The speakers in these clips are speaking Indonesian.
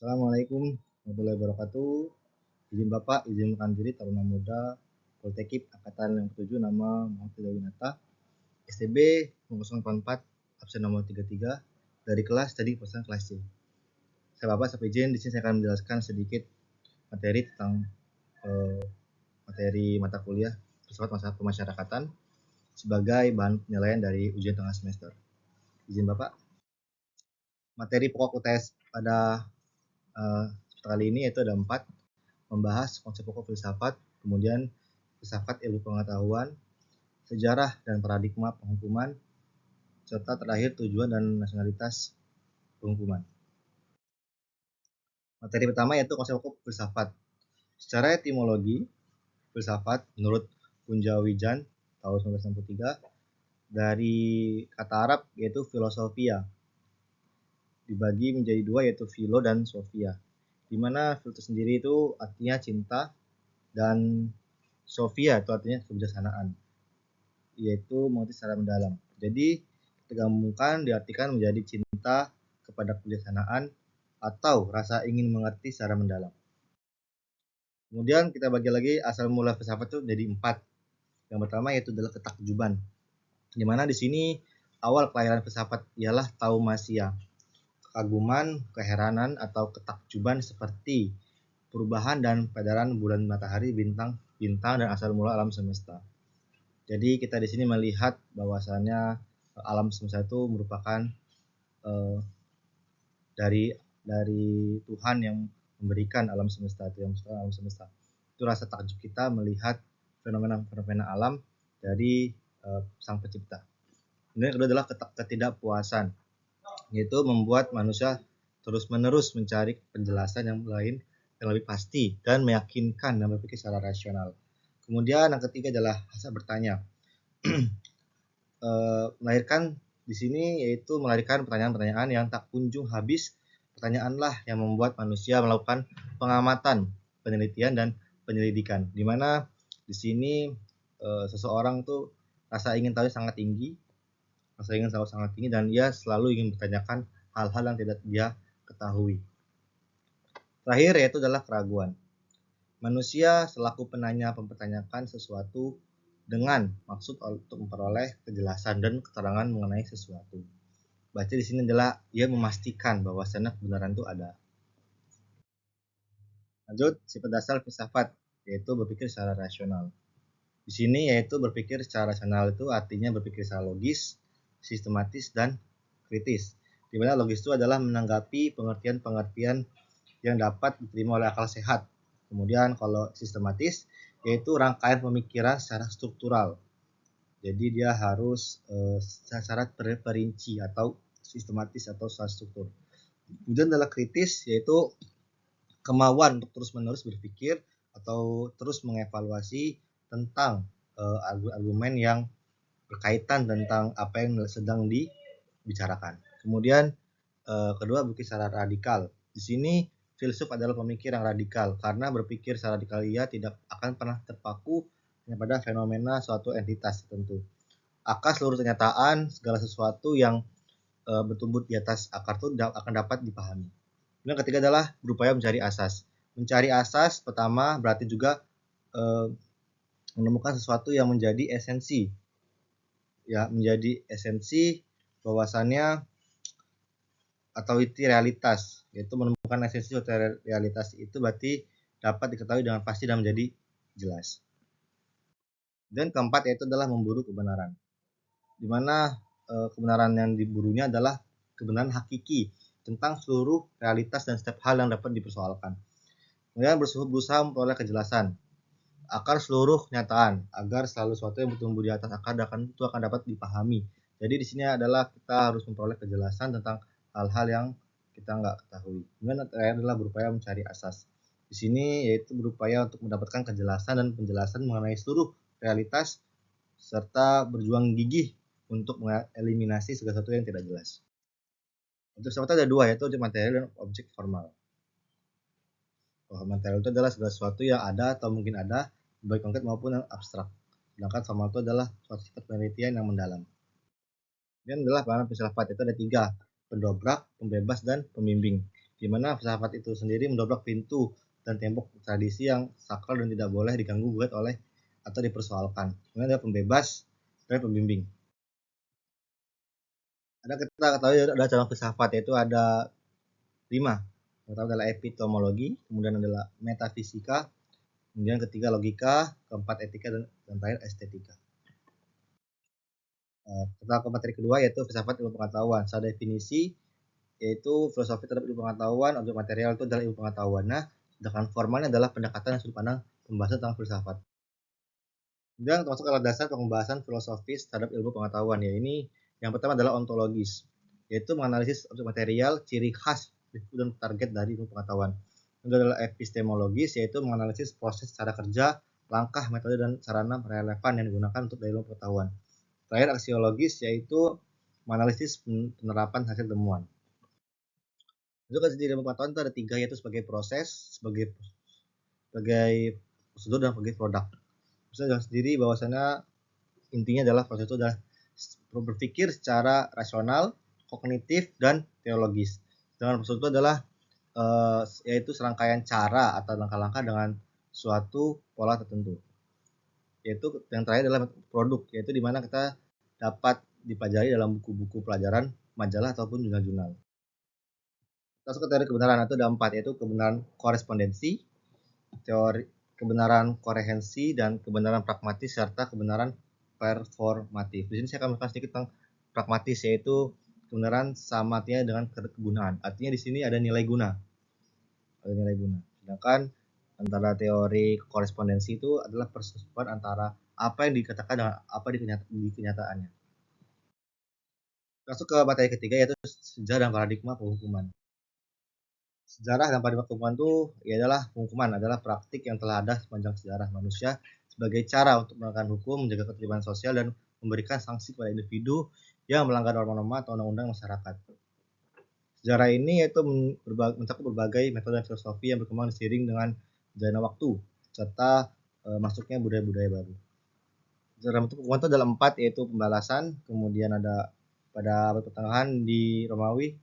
Assalamualaikum warahmatullahi wabarakatuh. Izin Bapak, izinkan diri Taruna Muda Poltekip Angkatan yang ke-7, nama Muhammad Winata, STB 084, absen nomor 33, dari kelas tadi pesan kelas C. Saya Bapak, saya izin di sini saya akan menjelaskan sedikit materi tentang materi mata kuliah filsafat masyarakat pemasyarakatan sebagai bahan penilaian dari ujian tengah semester. Izin Bapak. Materi pokok UTS pada kali ini yaitu ada 4, membahas konsep pokok filsafat, kemudian filsafat ilmu pengetahuan, sejarah dan paradigma penghukuman, serta terakhir tujuan dan nasionalitas penghukuman. Materi pertama yaitu konsep pokok filsafat. Secara etimologi, filsafat menurut Punjawijan tahun 1963 dari kata Arab yaitu filosofia, dibagi menjadi 2 yaitu philo dan sophia, di mana philo itu sendiri itu artinya cinta dan sophia itu artinya kebijaksanaan, yaitu mengerti secara mendalam. Jadi digabungkan diartikan menjadi cinta kepada kebijaksanaan atau rasa ingin mengerti secara mendalam. Kemudian kita bagi lagi asal mula filsafat itu jadi 4. Yang pertama yaitu adalah ketakjuban, di mana di sini awal kelahiran filsafat ialah taumasia, kekaguman, keheranan atau ketakjuban seperti perubahan dan peredaran bulan, matahari, bintang dan asal mula alam semesta. Jadi kita di sini melihat bahwasannya alam semesta itu merupakan dari Tuhan yang memberikan alam semesta itu, yang alam semesta. Itu rasa takjub kita melihat fenomena alam dari Sang Pencipta. Kemudian yang kedua adalah ketidakpuasan, yaitu membuat manusia terus-menerus mencari penjelasan yang lain yang lebih pasti dan meyakinkan dan berpikir secara rasional. Kemudian yang ketiga adalah hasrat bertanya. Melahirkan di sini yaitu melahirkan pertanyaan-pertanyaan yang tak kunjung habis. Pertanyaanlah yang membuat manusia melakukan pengamatan, penelitian dan penyelidikan. Di mana di sini seseorang tuh rasa ingin tahu sangat tinggi, dan dia selalu ingin bertanyakan hal-hal yang tidak dia ketahui. Terakhir yaitu adalah keraguan. Manusia selaku penanya mempertanyakan sesuatu dengan maksud untuk memperoleh kejelasan dan keterangan mengenai sesuatu. Berarti di sini adalah ia memastikan bahwasannya kebenaran itu ada. Lanjut, sifat dasar filsafat yaitu berpikir secara rasional. Di sini yaitu berpikir secara rasional itu artinya berpikir secara logis, sistematis dan kritis. Di mana logis itu adalah menanggapi pengertian-pengertian yang dapat diterima oleh akal sehat. Kemudian kalau sistematis yaitu rangkaian pemikiran secara struktural. Jadi dia harus secara terperinci atau sistematis atau secara struktur. Kemudian adalah kritis yaitu kemauan untuk terus-menerus berpikir atau terus mengevaluasi tentang argumen yang berkaitan tentang apa yang sedang dibicarakan. Kemudian kedua, berpikir secara radikal. Di sini filsuf adalah pemikir yang radikal karena berpikir secara radikal ia tidak akan pernah terpaku pada fenomena suatu entitas tertentu. Akar seluruh kenyataan, segala sesuatu yang bertumbuh di atas akar itu akan dapat dipahami. Yang ketiga adalah berupaya mencari asas. Mencari asas pertama berarti juga menemukan sesuatu yang menjadi esensi. Ya, menjadi esensi bahwasannya atau itu realitas, yaitu menemukan esensi suatu realitas itu berarti dapat diketahui dengan pasti dan menjadi jelas. Dan keempat yaitu adalah memburu kebenaran, di mana kebenaran yang diburunya adalah kebenaran hakiki tentang seluruh realitas dan setiap hal yang dapat dipersoalkan. Kemudian berusaha memperoleh kejelasan akar seluruh kenyataan agar selalu sesuatu yang bertumbuh di atas akar itu akan dapat dipahami. Jadi di sini adalah kita harus memperoleh kejelasan tentang hal-hal yang kita nggak ketahui. Kemudian terakhir adalah berupaya mencari asas. Di sini yaitu berupaya untuk mendapatkan kejelasan dan penjelasan mengenai seluruh realitas serta berjuang gigih untuk mengeliminasi segala sesuatu yang tidak jelas. Untuk filsafat ada 2 yaitu objek material dan objek formal. Material itu adalah segala sesuatu yang ada atau mungkin ada, baik konkret maupun yang abstrak. Sedangkan formal itu adalah suatu sifat penelitian yang mendalam. Dan adalah bahan filsafat itu ada 3, pendobrak, pembebas dan pembimbing. di mana filsafat itu sendiri mendobrak pintu dan tembok tradisi yang sakral dan tidak boleh diganggu gugat oleh atau dipersoalkan. Kemudian ada pembebas dan pembimbing. Ada kita ketahui ada cabang filsafat, yaitu ada 5. Yang pertama adalah epistemologi, kemudian adalah metafisika, kemudian ketiga logika, keempat etika, dan terakhir estetika. Kita ke materi kedua, yaitu filsafat ilmu pengetahuan. Secara definisi, yaitu filosofi terhadap ilmu pengetahuan, objek material itu adalah ilmu pengetahuan. Nah, sedangkan formalnya adalah pendekatan dan sudut pandang pembahasan tentang filsafat. Kemudian termasuk alat dasar pembahasan filosofis terhadap ilmu pengetahuan. Ya, ini yang pertama adalah ontologis, yaitu menganalisis objek material, ciri khas, dan target dari ilmu pengetahuan. Kedua adalah epistemologis, yaitu menganalisis proses cara kerja, langkah, metode, dan sarana relevan yang digunakan untuk dari ilmu pengetahuan. Terakhir aksiologis, yaitu menganalisis penerapan hasil temuan. Untuk ilmu pengetahuan itu ada 3, yaitu sebagai proses, sebagai prosedur, dan sebagai produk. Saya sendiri bahwasannya intinya adalah proses itu adalah berpikir secara rasional, kognitif, dan teologis. Dengan proses itu adalah yaitu serangkaian cara atau langkah-langkah dengan suatu pola tertentu. Yaitu yang terakhir adalah produk, yaitu di mana kita dapat dipelajari dalam buku-buku pelajaran, majalah, ataupun jurnal-jurnal. Masuk ke teori kebenaran, itu ada 4, yaitu kebenaran korespondensi, teori kebenaran koherensi, dan kebenaran pragmatis, serta kebenaran performatif. Di sini saya akan membahas sedikit tentang pragmatis, yaitu kebenaran sama artinya dengan kegunaan. Artinya di sini ada nilai guna. Ada nilai guna. Sedangkan antara teori korespondensi itu adalah persesuaian antara apa yang dikatakan dengan apa di kenyataannya. Masuk ke materi ketiga, yaitu sejarah dan paradigma penghukuman. Sejarah dan paradigma penghukuman itu adalah penghukuman adalah praktik yang telah ada sepanjang sejarah manusia sebagai cara untuk menegakkan hukum, menjaga ketertiban sosial, dan memberikan sanksi kepada individu yang melanggar norma-norma atau undang-undang masyarakat. Sejarah ini yaitu mencakup berbagai metode dan filosofi yang berkembang seiring dengan jalannya waktu serta masuknya budaya-budaya baru. Sejarah bentuk penghukuman itu adalah 4, yaitu pembalasan, kemudian ada pada abad pertengahan di Romawi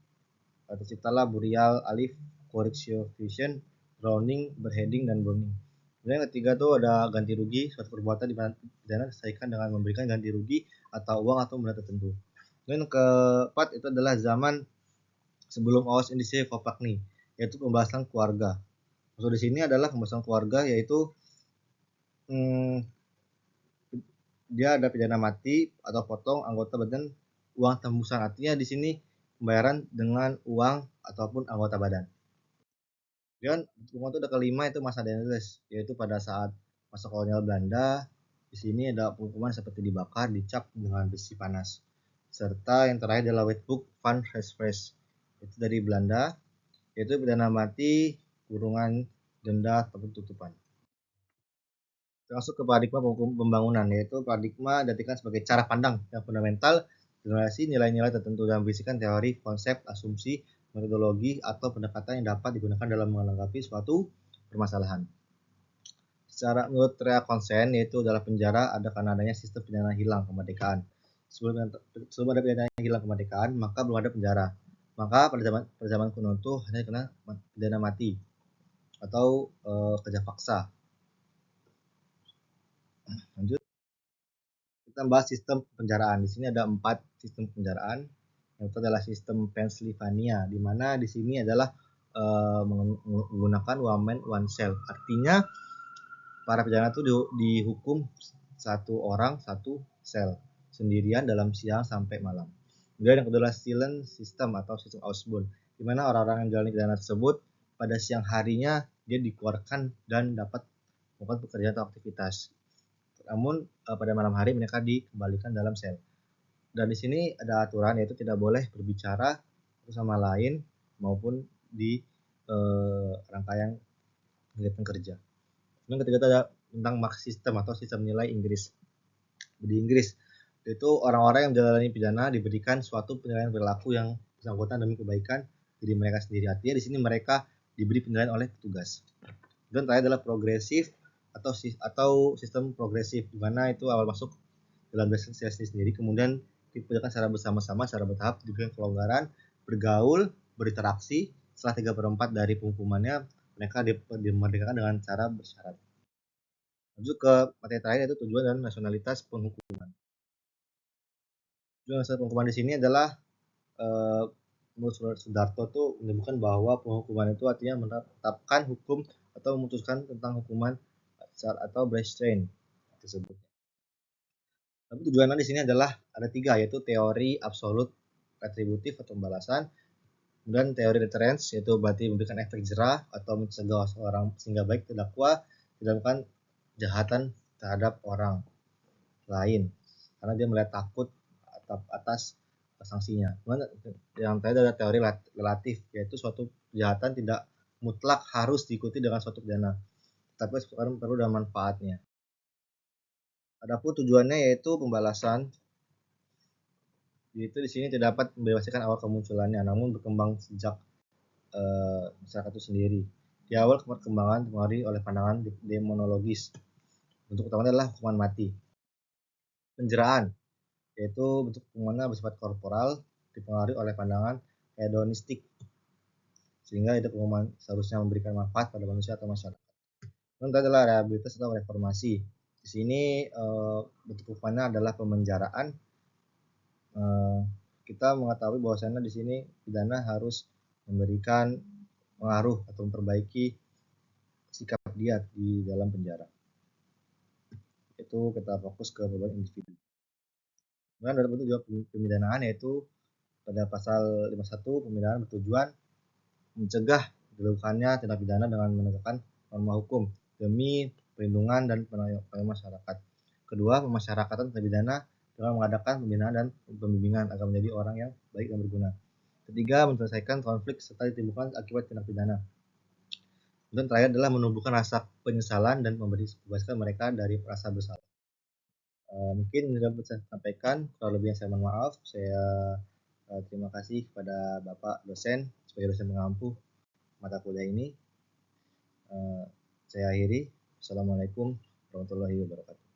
terciptalah burial, alif, correctio fusion, drowning, beheading, dan burning. Kemudian yang ketiga tuh ada ganti rugi, suatu perbuatan di mana pidana diselesaikan dengan memberikan ganti rugi atau uang atau benda tertentu. Kemudian yang keempat itu adalah zaman sebelum Aos Indisi Kopakni, yaitu pembahasan keluarga. Maksud di sini adalah pembahasan keluarga, yaitu dia ada pidana mati atau potong anggota badan, uang tembusan. Artinya di sini pembayaran dengan uang ataupun anggota badan. Dan hukuman itu ada kelima, itu masa Dendels, yaitu pada saat masa kolonial Belanda. Di sini ada hukuman seperti dibakar, dicap dengan besi panas. Serta yang terakhir adalah Wetboek van Hesvres, itu dari Belanda, yaitu pidana mati, kurungan, denda, ataupun tutupan. Masuk ke paradigma pembangunan, yaitu paradigma diartikan sebagai cara pandang yang fundamental, generasi nilai-nilai tertentu dan berisikan teori, konsep, asumsi, metodologi, atau pendekatan yang dapat digunakan dalam menanggapi suatu permasalahan. Secara menurut Rea Konsen, yaitu adalah penjara ada karena adanya sistem pidana hilang kemerdekaan. Sebelum ada pidana hilang kemerdekaan, maka belum ada penjara. Maka pada zaman kuno itu hanya kena pidana mati atau kerja paksa. Lanjut, kita bahas sistem penjaraan. Di sini ada 4 sistem penjaraan. Yang itu adalah sistem Pennsylvania, di mana di sini adalah menggunakan one man one cell. Artinya para penjara itu dihukum satu orang satu sel sendirian dalam siang sampai malam. Kemudian yang kedua adalah silent system atau sistem Ausbund, di mana orang-orang yang menjalani pidana tersebut pada siang harinya dia dikeluarkan dan dapat melakukan pekerjaan atau aktivitas. Namun pada malam hari mereka dikembalikan dalam sel. Dan di sini ada aturan, yaitu tidak boleh berbicara sama lain maupun di rangkaian kegiatan kerja. Yang ketiga ada tentang mark system atau sistem nilai Inggris. Di Inggris itu orang-orang yang menjalani pidana diberikan suatu penilaian perilaku yang bersangkutan demi kebaikan diri mereka sendiri. Artinya di sini mereka diberi penilaian oleh petugas. Dan terakhir adalah progresif atau sistem progresif, di mana itu awal masuk dalam seleksi sendiri, kemudian dikerjakan secara bersama-sama, secara bertahap, diberikan kelonggaran, bergaul, berinteraksi, setelah 3/4 dari penghukumannya mereka dimerdekakan dengan cara bersyarat. Lanjut ke materi terakhir yaitu tujuan dan nasionalitas penghukuman. Tujuan dan penghukuman di sini adalah menurut Sudarto tuh menyebutkan bahwa penghukuman itu artinya menetapkan hukum atau memutuskan tentang hukuman atau restraint tersebut. Tapi tujuannya di sini adalah ada 3, yaitu teori absolut retributif atau pembalasan, kemudian teori deterrence yaitu berarti memberikan efek jerah atau mencegah seorang sehingga baik terdakwa tidak melakukan kejahatan terhadap orang lain karena dia melihat takut atas sanksinya. Kemudian yang terakhir adalah teori relatif, yaitu suatu kejahatan tidak mutlak harus diikuti dengan suatu pidana, tapi sekarang perlu dan manfaatnya. Adapun tujuannya yaitu pembalasan, yaitu di sini tidak dapat membebaskan awal kemunculannya, namun berkembang sejak masyarakat itu sendiri. Di awal perkembangan dipengaruhi oleh pandangan demonologis. Bentuk utamanya adalah hukuman mati. Penjeraan, yaitu bentuk hukumannya bersifat korporal, dipengaruhi oleh pandangan hedonistik, sehingga itu hukuman seharusnya memberikan manfaat pada manusia atau masyarakat. Kemudian adalah rehabilitas atau reformasi. Di sini bentuk hukumannya adalah pemenjaraan. Kita mengetahui bahwasannya di sini pidana harus memberikan pengaruh atau memperbaiki sikap dia di dalam penjara. Itu kita fokus ke perubahan individu. Kemudian ada bentuk juga pemidanaan, yaitu pada pasal 51 pemidanaan bertujuan mencegah dilakukannya tindak pidana dengan menegakkan norma hukum demi perlindungan dan pengayoman masyarakat. Kedua, pemasyarakatan terpidana dengan mengadakan pembinaan dan pembimbingan agar menjadi orang yang baik dan berguna. Ketiga, menyelesaikan konflik serta ditimbulkan akibat tindak pidana. Dan terakhir adalah menumbuhkan rasa penyesalan dan membebaskan mereka dari rasa bersalah. Mungkin sudah bisa saya sampaikan, kalau lebihnya saya mohon maaf. Saya terima kasih kepada Bapak dosen sebagai dosen pengampu mata kuliah ini. Saya akhiri. Assalamualaikum warahmatullahi wabarakatuh.